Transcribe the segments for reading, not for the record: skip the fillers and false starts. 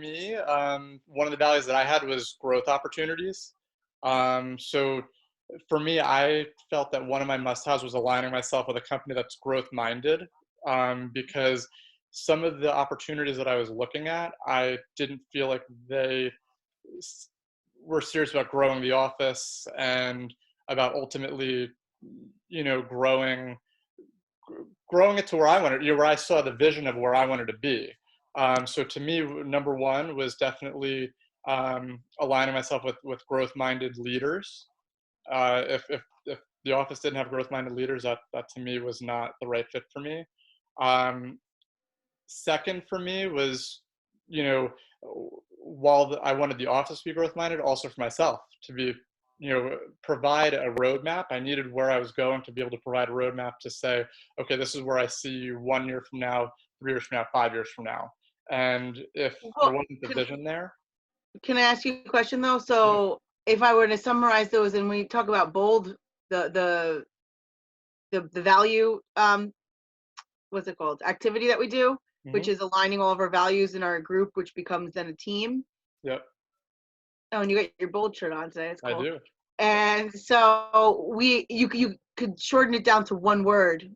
me, one of the values that I had was growth opportunities. So for me, I felt that one of my must-haves was aligning myself with a company that's growth-minded, because some of the opportunities that I was looking at, I didn't feel like they s- were serious about growing the office and about ultimately, growing it to where I wanted, where I saw the vision of where I wanted to be. So to me, number one was definitely aligning myself with growth-minded leaders. If the office didn't have growth-minded leaders, that to me was not the right fit for me. Um, Second for me was, you know, I wanted the office to be growth-minded, also for myself to be, provide a roadmap. I needed where I was going to be able to provide a roadmap to say, okay, this is where I see you 1 year from now, 3 years from now, 5 years from now. And if there Well, wasn't the can, vision there, can I ask you a question though? yeah, So if I were to summarize those, and we talk about bold, the the the value, what's it called? Activity that we do, which hmm is aligning all of our values in our group, which becomes then a team. yep, Oh, and you got your bold shirt on today. It's I cool. do. And so you could shorten it down to one word.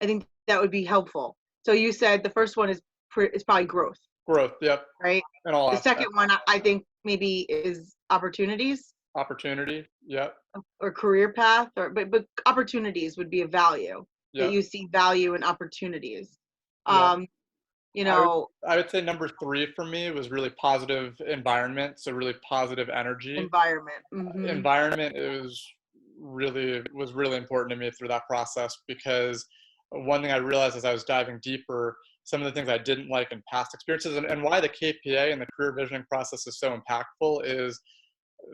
I think that would be helpful. So you said the first one is probably growth, Growth, yep, right? in all The second aspects. one I think maybe is opportunities Opportunity, yep, or career path, or but opportunities would be a value that yep, you see value in opportunities. yep. Um, you I would know, I would say number three for me was really positive environment, so really positive energy. environment. Hmm. Environment was really important to me through that process, because one thing I realized as I was diving deeper, some of the things I didn't like in past experiences, and why the KPA and the career visioning process is so impactful is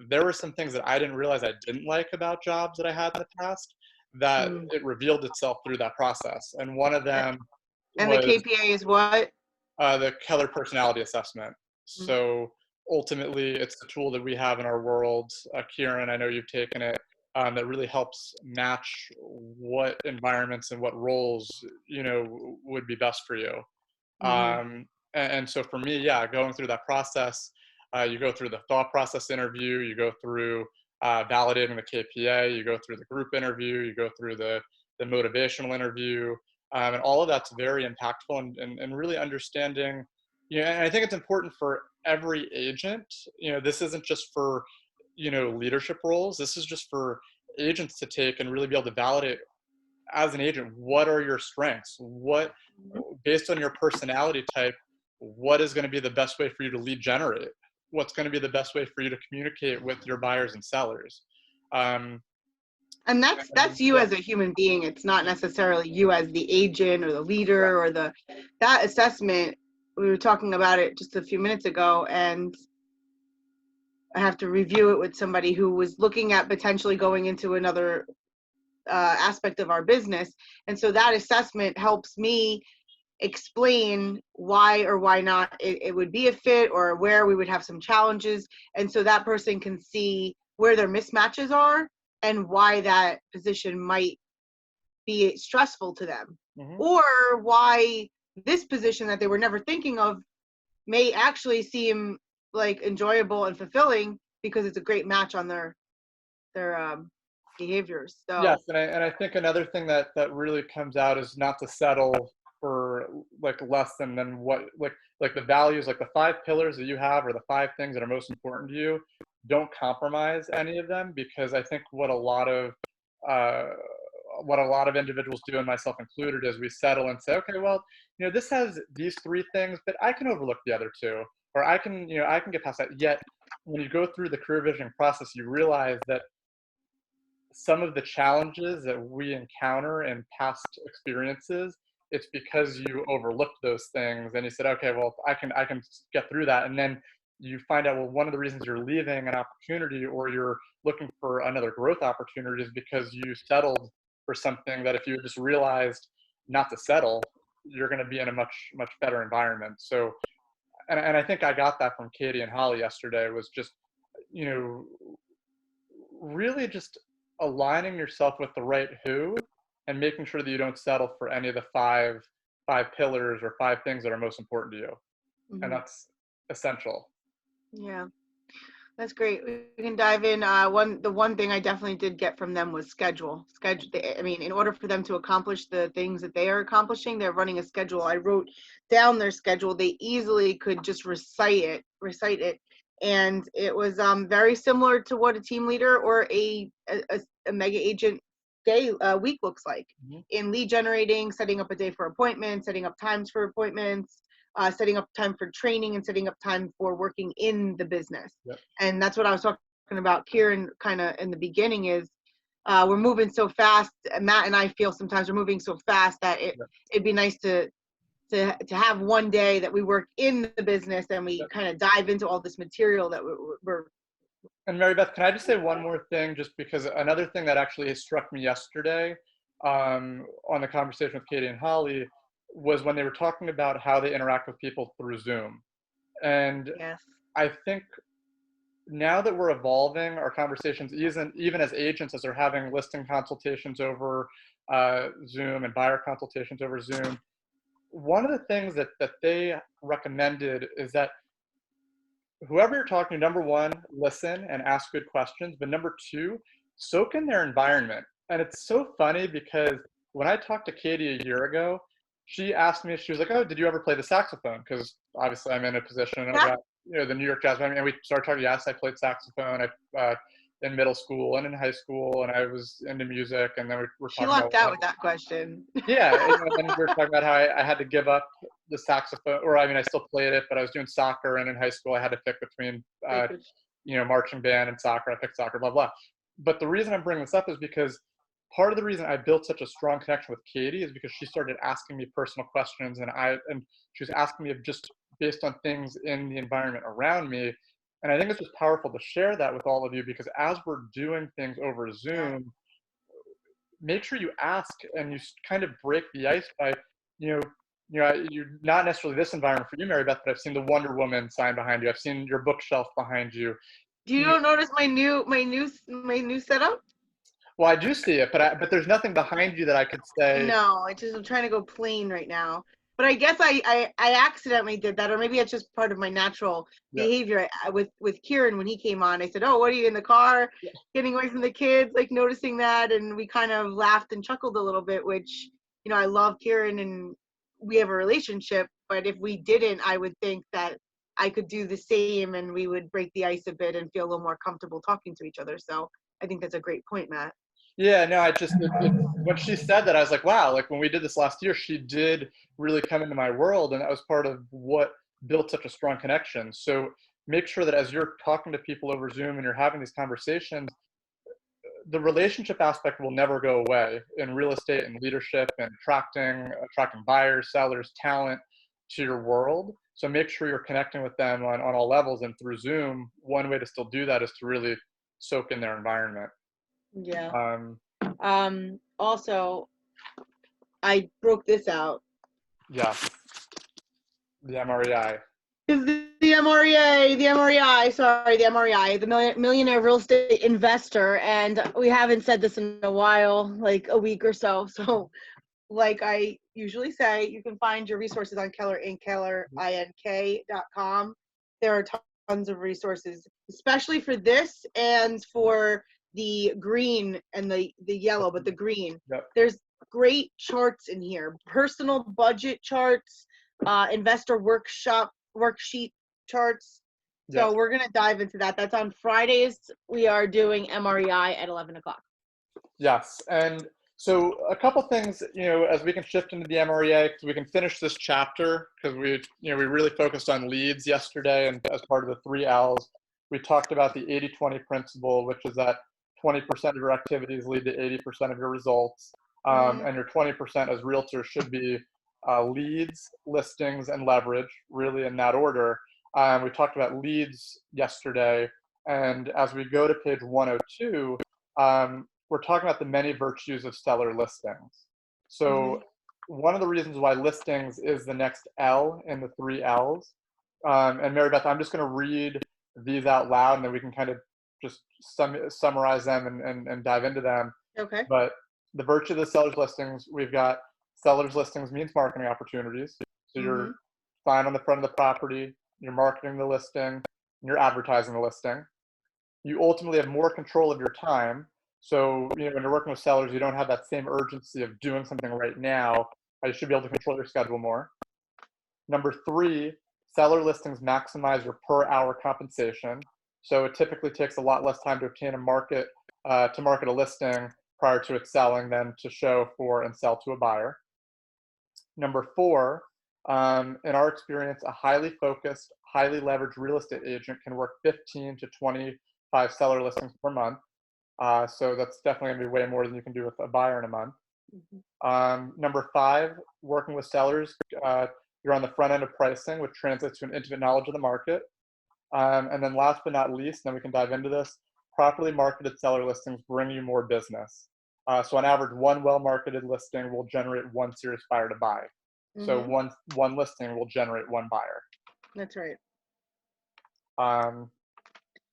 there were some things that I didn't realize I didn't like about jobs that I had in the past that Mm. it revealed itself through that process. And one of them And the was KPA is what? the Keller Personality Assessment. Mm. So ultimately, it's the tool that we have in our world. Kieran, I know you've taken it. That really helps match what environments and what roles would be best for you. Mm-hmm. And so for me, yeah, going through that process, you go through the thought process interview, you go through validating the KPA, you go through the group interview, you go through the motivational interview, and all of that's very impactful, and really understanding. And I think it's important for every agent. This isn't just for leadership roles. This is just for agents to take and really be able to validate as an agent, what are your strengths? What, based on your personality type, what is going to be the best way for you to lead generate? What's going to be the best way for you to communicate with your buyers and sellers? Um, And and that's you yeah, as a human being. It's not necessarily you as the agent or the right. leader or that assessment. We were talking about it just a few minutes ago, and I have to review it with somebody who was looking at potentially going into another aspect of our business. And so that assessment helps me explain why or why not it would be a fit, or where we would have some challenges. And so that person can see where their mismatches are and why that position might be stressful to them, hmm or why this position that they were never thinking of may actually seem like enjoyable and fulfilling because it's a great match on their behaviors. So Yes, and I think another thing that really comes out is not to settle for like less than what, like the values, like the five pillars that you have, or the five things that are most important to you. Don't compromise any of them, because I think uh, what a lot of individuals do, and myself included, is we settle and say, okay, well, this has these three things, but I can overlook the other two, or I can get past that. Yet, when you go through the career visioning process, you realize that some of the challenges that we encounter in past experiences, it's because you overlooked those things and you said, okay, well, I can get through that. And then you find out, well, one of the reasons you're leaving an opportunity, or you're looking for another growth opportunity, is because you settled for something that if you just realized not to settle, you're going to be in a much, much better environment. So, and I think I got that from Katie and Holly yesterday, was just, you know, really just aligning yourself with the right who, and making sure that you don't settle for any of the five pillars or five things that are most important to you. And mhm. that's essential. Yeah. That's great. We can dive in. The one thing I definitely did get from them was schedule. Schedule. I mean, in order for them to accomplish the things that they are accomplishing, they're running a schedule. I wrote down their schedule. They easily could just recite it, and it was very similar to what a team leader or a mega agent week looks like Mm-hmm. in lead generating, setting up a day for appointments, setting up times for appointments, setting up time for training, and setting up time for working in the business. Yep. And that's what I was talking about, Kieran, kind of in the beginning is we're moving so fast. Matt and I feel sometimes we're moving so fast that Yep. it'd be nice to have one day that we work in the business and we Yep. kind of dive into all this material that we're And Mary Beth, can I just say one more thing, just because another thing that actually struck me yesterday on the conversation with Katie and Holly was when they were talking about how they interact with people through Zoom. And yes. I think now that we're evolving our conversations, even as agents, as they're having listing consultations over Zoom and buyer consultations over Zoom, one of the things that they recommended is that whoever you're talking to, number one, listen and ask good questions. But number two, soak in their environment. And it's so funny because when I talked to Katie a year ago, she asked me, she was like, "Oh, did you ever play the saxophone?" Because obviously I'm in a position and I got, the New York Jazz Band. And we started talking, yes, I played saxophone in middle school and in high school, and I was into music. And then we're She talking about lucked out with that question. yeah, and then we were talking about how I had to give up the saxophone, or I mean, I still played it, but I was doing soccer, and in high school, I had to pick between, marching band and soccer. I picked soccer, blah, blah. But the reason I'm bringing this up is because part of the reason I built such a strong connection with Katie is because she started asking me personal questions, and she was asking me just based on things in the environment around me. And I think it's just powerful to share that with all of you because as we're doing things over Zoom, make sure you ask and you kind of break the ice by, you're not necessarily this environment for you, Mary Beth, but I've seen the Wonder Woman sign behind you. I've seen your bookshelf behind you. Do you notice my new setup? Well, I do see it, but there's nothing behind you that I could I say. know. I'm trying to go plain right now. But I guess I accidentally did that, or maybe it's just part of my natural Yeah, behavior. With Kieran when he came on, I said, "Oh, what are you in the car, yeah, getting away from the kids?" Like noticing that, and we kind of laughed and chuckled a little bit. Which I love Kieran, and we have a relationship. But if we didn't, I would think that I could do the same, and we would break the ice a bit and feel a little more comfortable talking to each other. So I think that's a great point, Matt. yeah. No, when she said that, I was like, wow. Like when we did this last year, she did really come into my world, and that was part of what built such a strong connection. So make sure that as you're talking to people over Zoom and you're having these conversations, the relationship aspect will never go away in real estate and leadership and attracting buyers, sellers, talent to your world. So make sure you're connecting with them on all levels. And through Zoom, one way to still do that is to really soak in their environment. Yeah. Um, Also, I broke this out. yeah, the MREI. Is the MREI, the Millionaire Real Estate Investor, and we haven't said this in a while, like a week or so. So, like I usually say, you can find your resources on Keller Inc. KellerInc.com. There are tons of resources, especially for this and for the green and the yellow, but the green. Yep. There's great charts in here, personal budget charts, investor worksheet charts. So Yep. we're going to dive into that. That's on Fridays. We are doing MREI at 11 o'clock. Yes. And so a couple things, as we can shift into the MREA, because we can finish this chapter, because we really focused on leads yesterday, and as part of the 3 L's, we talked about the 80-20 principle, which is that 20% of your activities lead to 80% of your results. And your 20% as realtors should be leads, listings, and leverage, really in that order. We talked about leads yesterday, and as we go to page 102, we're talking about the many virtues of stellar listings. So one of the reasons why listings is the next L in the 3 L's, and Mary Beth, I'm just going to read these out loud, and then we can kind of just summarize them and dive into them. Okay. But the virtue of the seller's listings, we've got seller's listings means marketing opportunities. So you're fine on the front of the property, you're marketing the listing, and you're advertising the listing. You ultimately have more control of your time. So, when you're working with sellers, you don't have that same urgency of doing something right now. You should be able to control your schedule more. Number three, seller listings maximize your per hour compensation. So it typically takes a lot less time to obtain to market a listing prior to it selling than to show for and sell to a buyer. Number four, in our experience, a highly focused, highly leveraged real estate agent can work 15 to 25 seller listings per month. So that's definitely going to be way more than you can do with a buyer in a month. Number five, working with sellers, you're on the front end of pricing, which translates to an intimate knowledge of the market. And then last but not least, then we can dive into this, properly marketed seller listings bring you more business. So on average, one well-marketed listing will generate one serious buyer to buy. So one listing will generate one buyer. That's right.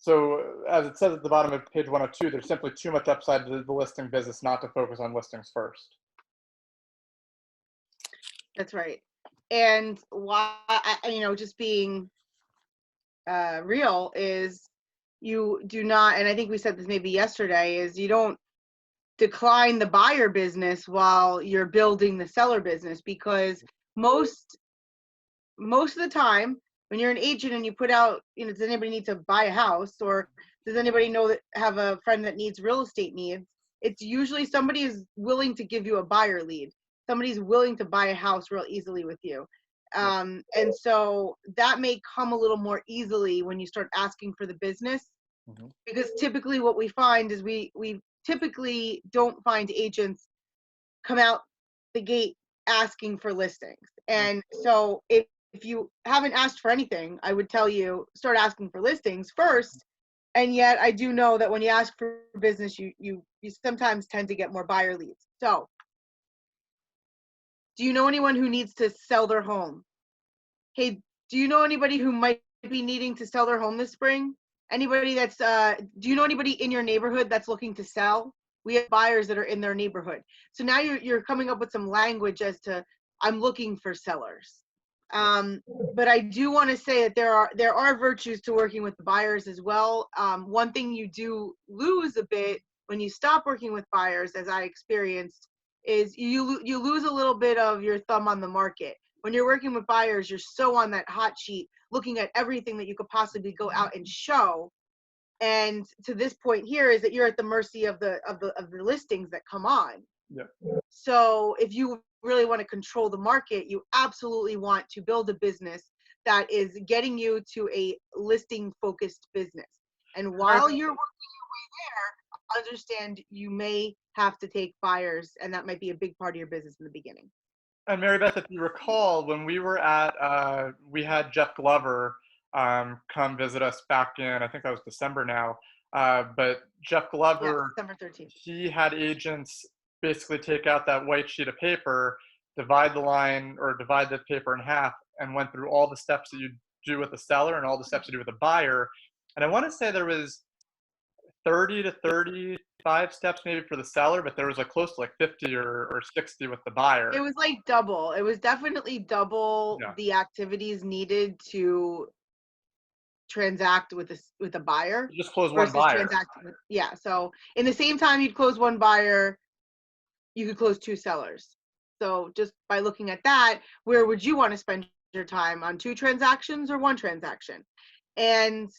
So as it says at the bottom of page 102, there's simply too much upside to the listing business not to focus on listings first. That's right. And why, just being real is you do not, and I think we said this maybe yesterday, is you don't decline the buyer business while you're building the seller business, because most of the time when you're an agent and you put out, does anybody need to buy a house, or does anybody have a friend that needs real estate needs, it's usually somebody is willing to give you a buyer lead. Somebody's willing to buy a house real easily with you. And so that may come a little more easily when you start asking for the business, because typically what we find is we typically don't find agents come out the gate asking for listings. And so if you haven't asked for anything, I would tell you start asking for listings first. And yet I do know that when you ask for business, you sometimes tend to get more buyer leads. So do you know anyone who needs to sell their home? Hey, do you know anybody who might be needing to sell their home this spring? Anybody that's, do you know anybody in your neighborhood that's looking to sell? We have buyers that are in their neighborhood. So now you're coming up with some language as to, I'm looking for sellers. But I do want to say that there are virtues to working with the buyers as well. One thing you do lose a bit when you stop working with buyers, as I experienced, is you lose a little bit of your thumb on the market. When you're working with buyers, you're so on that hot sheet, looking at everything that you could possibly go out and show. And to this point here is that you're at the mercy of the listings that come on. Yeah. So if you really want to control the market, you absolutely want to build a business that is getting you to a listing focused business. And while you're working your way there, understand you may have to take buyers, and that might be a big part of your business in the beginning. And Mary Beth, if you recall, when we were at, we had Jeff Glover come visit us back in, I think that was December now. But Jeff Glover, December 13th. He had agents basically take out that white sheet of paper, divide the paper in half, and went through all the steps that you do with the seller and all the steps you do with the buyer. And I want to say there was 30 to 35 steps maybe for the seller, but there was like close to like 50 or 60 with the buyer. It was like double. It was definitely double the activities needed to transact with a buyer. You just close one buyer. So in the same time you'd close one buyer, you could close two sellers. So just by looking at that, where would you want to spend your time, on two transactions or one transaction? And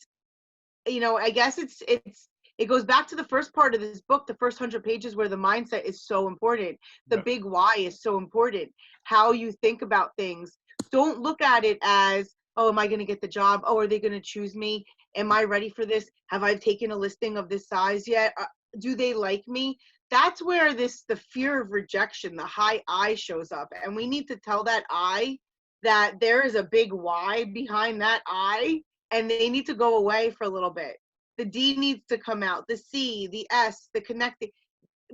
I guess it goes back to the first part of this book, the first 100 pages, where the mindset is so important. The big why is so important. How you think about things. Don't look at it as, oh, am I going to get the job? Oh, are they going to choose me? Am I ready for this? Have I taken a listing of this size yet? Do they like me? That's where the fear of rejection, the high I shows up. And we need to tell that I that there is a big why behind that I, and they need to go away for a little bit. The D needs to come out, the C, the S, the connecting,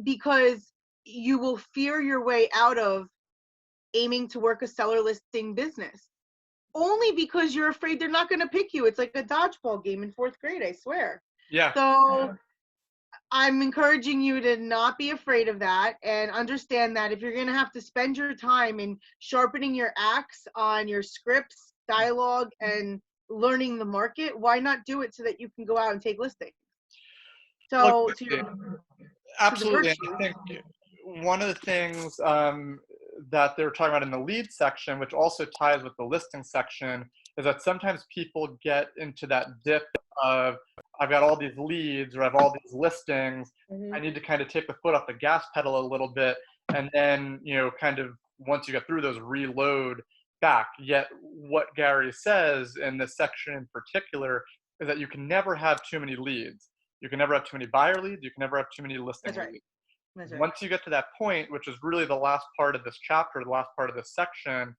because you will fear your way out of aiming to work a seller listing business. Only because you're afraid they're not going to pick you. It's like a dodgeball game in 4th grade, I swear. Yeah. So I'm encouraging you to not be afraid of that, and understand that if you're going to have to spend your time in sharpening your axe on your scripts, dialogue, and learning the market, why not do it so that you can go out and take listings? Look, So to the absolutely. And virtue. I think one of the things that they were talking about in the lead section, which also ties with the listing section, is that sometimes people get into that dip of, I've got all these leads or I have all these listings. I need to kind of take the foot off the gas pedal a little bit. And then, kind of once you get through those, reload back. Yet what Gary says in this section in particular is that you can never have too many leads. You can never have too many buyer leads. You can never have too many listing That's right. leads. That's right. Once you get to that point, which is really the last part of this chapter, the last part of this section,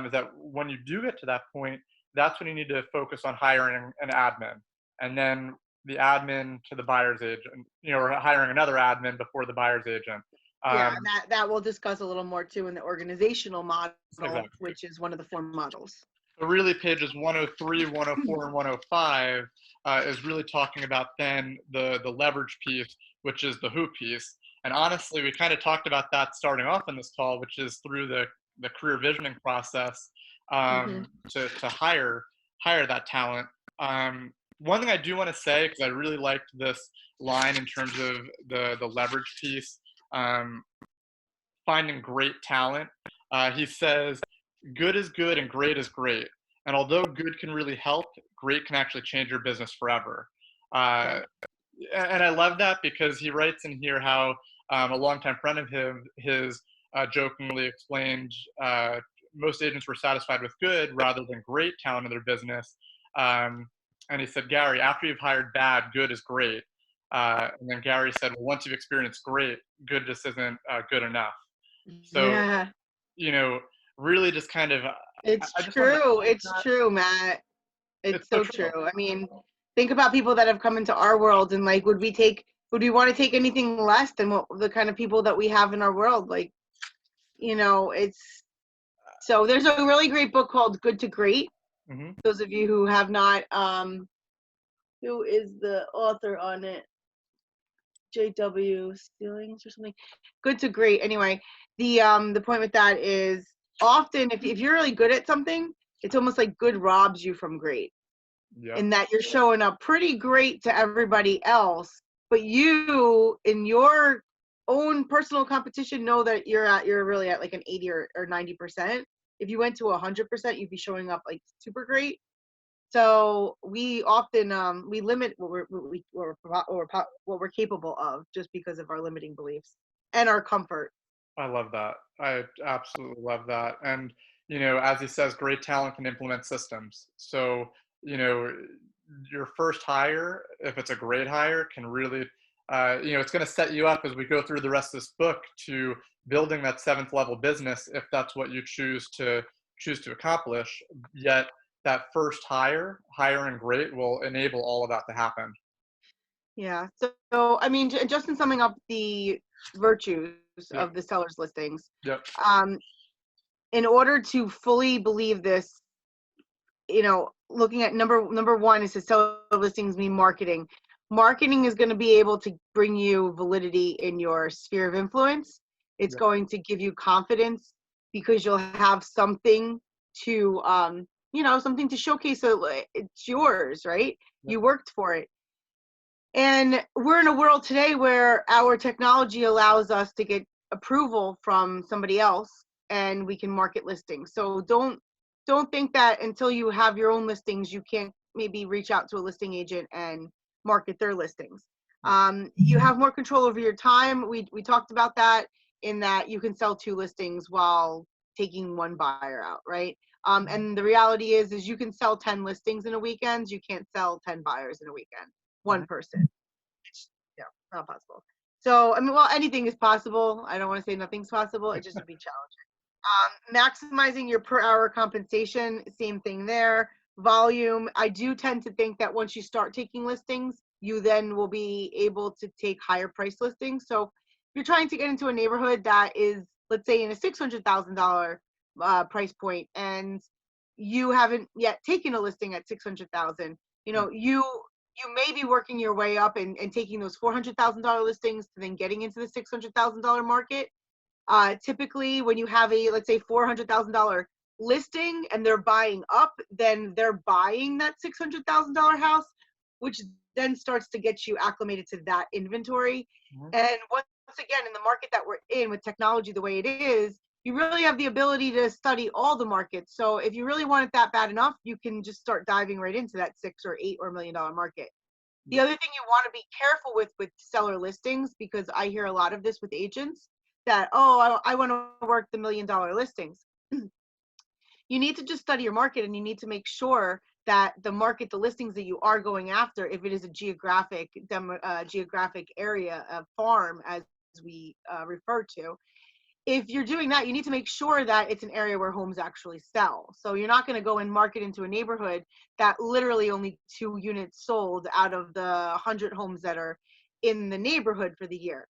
is that when you do get to that point, that's when you need to focus on hiring an admin, and then the admin to the buyer's agent, or hiring another admin before the buyer's agent. Yeah, and that we'll discuss a little more too in the organizational model, Exactly. which is one of the 4 modules. So really pages 103, 104, and 105 is really talking about then the leverage piece, which is the who piece. And honestly, we kind of talked about that starting off in this call, which is through the career visioning process to hire that talent. One thing I do want to say, because I really liked this line in terms of the leverage piece, finding great talent. He says, good is good and great is great. And although good can really help, great can actually change your business forever. And I love that because he writes in here how a longtime friend of his jokingly explained most agents were satisfied with good rather than great talent in their business. And he said, Gary, after you've hired bad, good is great. And then Gary said, well, once you've experienced great, good just isn't good enough. So, Yeah, really just kind of, it's I just wanted to true. highlight It's that. true, Matt. It's It's so so true. true. I mean, think about people that have come into our world, and like, would we want to take anything less than what the kind of people that we have in our world? Like, it's so there's a really great book called Good to Great. Mm-hmm. Those of you who have not, who is the author on it? J.W. Stillings or something. Good to Great. Anyway, the point with that is often if you're really good at something, it's almost like good robs you from great. Yep. In that you're showing up pretty great to everybody else, but you in your own personal competition know that you're really at like an 80 or 90%. If you went to 100%, you'd be showing up like super great. So we often we limit what we're capable of just because of our limiting beliefs and our comfort. I love that. I absolutely love that. And, as he says, great talent can implement systems. So, your first hire, if it's a great hire, can really, it's going to set you up as we go through the rest of this book to building that 7th level business if that's what you choose to accomplish. Yet that first hiring great will enable all of that to happen. Yeah. So I mean, just in summing up the virtues Yep. of the seller's listings, Yep. In order to fully believe this, looking at number one, is to seller listings mean marketing. Marketing is going to be able to bring you validity in your sphere of influence. It's Yep. going to give you confidence because you'll have something to, something to showcase. So it's yours, right? Yep. You worked for it. And we're in a world today where our technology allows us to get approval from somebody else and we can market listings. So don't think that until you have your own listings, you can't maybe reach out to a listing agent and market their listings. You have more control over your time. We talked about that in that you can sell 2 listings while taking 1 buyer out, right? And the reality is you can sell 10 listings in a weekend. You can't sell 10 buyers in a weekend. 1 person. Yeah, not possible. So, I mean, well, anything is possible. I don't want to say nothing's possible. It just would be challenging. Maximizing your per hour compensation, same thing there. Volume, I do tend to think that once you start taking listings, you then will be able to take higher price listings. So if you're trying to get into a neighborhood that is, let's say, in a $600,000 price point, and you haven't yet taken a listing at $600,000, you may be working your way up and taking those $400,000 listings to then getting into the $600,000 market. Typically, when you have a, let's say, $400,000 listing and they're buying up, then they're buying that $600,000 house, which then starts to get you acclimated to that inventory. And once again, in the market that we're in with technology the way it is, you really have the ability to study all the markets. So if you really want it that bad enough, you can just start diving right into that $6 or $8 or $1 million market. The other thing you want to be careful with seller listings, because I hear a lot of this with agents, that, oh, I want to work the $1 million listings. You need to just study your market, and you need to make sure that the market, the listings that you are going after, if it is a geographic area, a farm as we refer to, if you're doing that, you need to make sure that it's an area where homes actually sell. So you're not going to go and market into a neighborhood that literally only 2 units sold out of the 100 homes that are in the neighborhood for the year.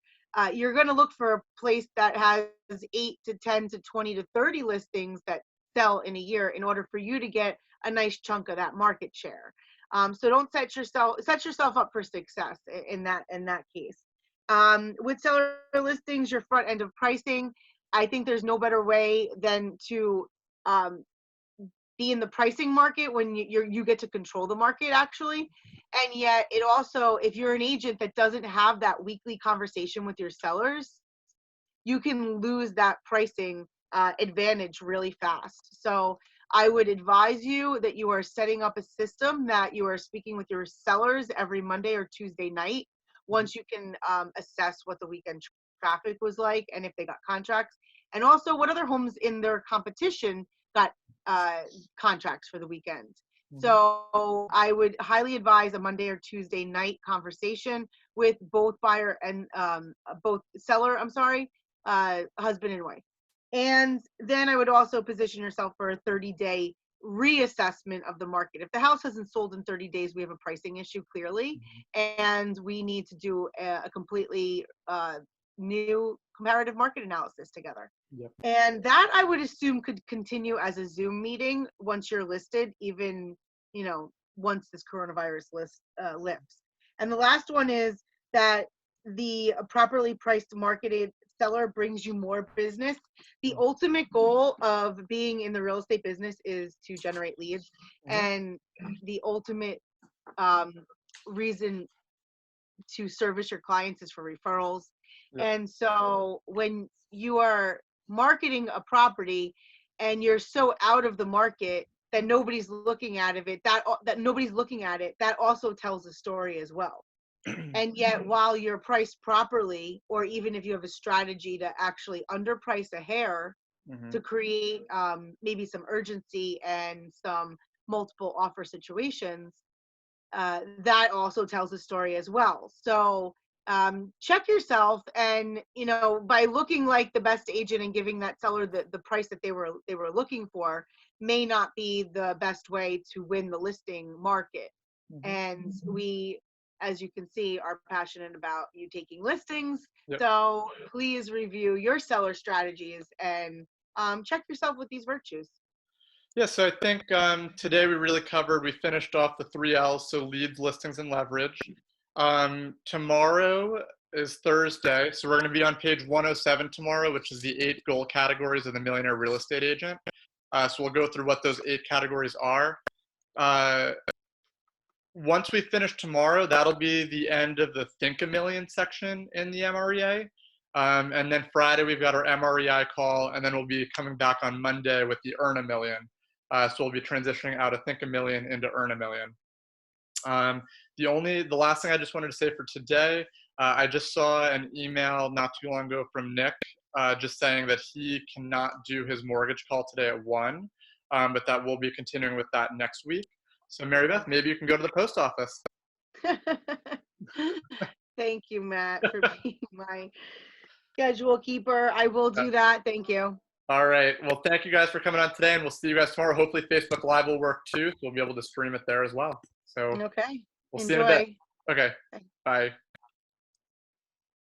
You're going to look for a place that has 8 to 10 to 20 to 30 listings that sell in a year in order for you to get a nice chunk of that market share. So don't set yourself up for success in that case. With seller listings, your front end of pricing, I think there's no better way than to be in the pricing market when you get to control the market actually. And yet it also, if you're an agent that doesn't have that weekly conversation with your sellers, you can lose that pricing advantage really fast. So I would advise you that you are setting up a system that you are speaking with your sellers every Monday or Tuesday night, once you can assess what the weekend traffic was like and if they got contracts, and also what other homes in their competition got contracts for the weekend. So I would highly advise a Monday or Tuesday night conversation with both buyer and husband and wife. And then I would also position yourself for a 30-day reassessment of the market. If the house hasn't sold in 30 days, we have a pricing issue clearly, and we need to do a completely new comparative market analysis together. And that I would assume could continue as a Zoom meeting once you're listed, even, once this coronavirus lifts. And the last one is that the properly priced marketed seller brings you more business. The ultimate goal of being in the real estate business is to generate leads, and the ultimate reason to service your clients is for referrals. And so when you are marketing a property and you're so out of the market that nobody's looking at it, that also tells a story as well. And yet, while you're priced properly, or even if you have a strategy to actually underprice a hair to create maybe some urgency and some multiple offer situations, that also tells a story as well. So check yourself, and by looking like the best agent and giving that seller the price that they were looking for may not be the best way to win the listing market. And we, as you can see, are passionate about you taking listings. So please review your seller strategies and check yourself with these virtues. Yeah, so I think today we finished off the 3 L's, so leads, listings, and leverage. Tomorrow is Thursday, so we're going to be on page 107 tomorrow, which is the 8 goal categories of the millionaire real estate agent. So we'll go through what those 8 categories are. Once we finish tomorrow, that'll be the end of the Think a Million section in the MREA. And then Friday, we've got our MREI call, and then we'll be coming back on Monday with the Earn a Million. So we'll be transitioning out of Think a Million into Earn a Million. The last thing I just wanted to say for today, I just saw an email not too long ago from Nick, just saying that he cannot do his mortgage call today at 1, but that we'll be continuing with that next week. So Mary Beth, maybe you can go to the post office. Thank you, Matt, for being my schedule keeper. I will do that. Thank you. All right. Well, thank you guys for coming on today, and we'll see you guys tomorrow. Hopefully Facebook Live will work too, so we'll be able to stream it there as well. So okay. We'll see you in a bit. Okay. Bye.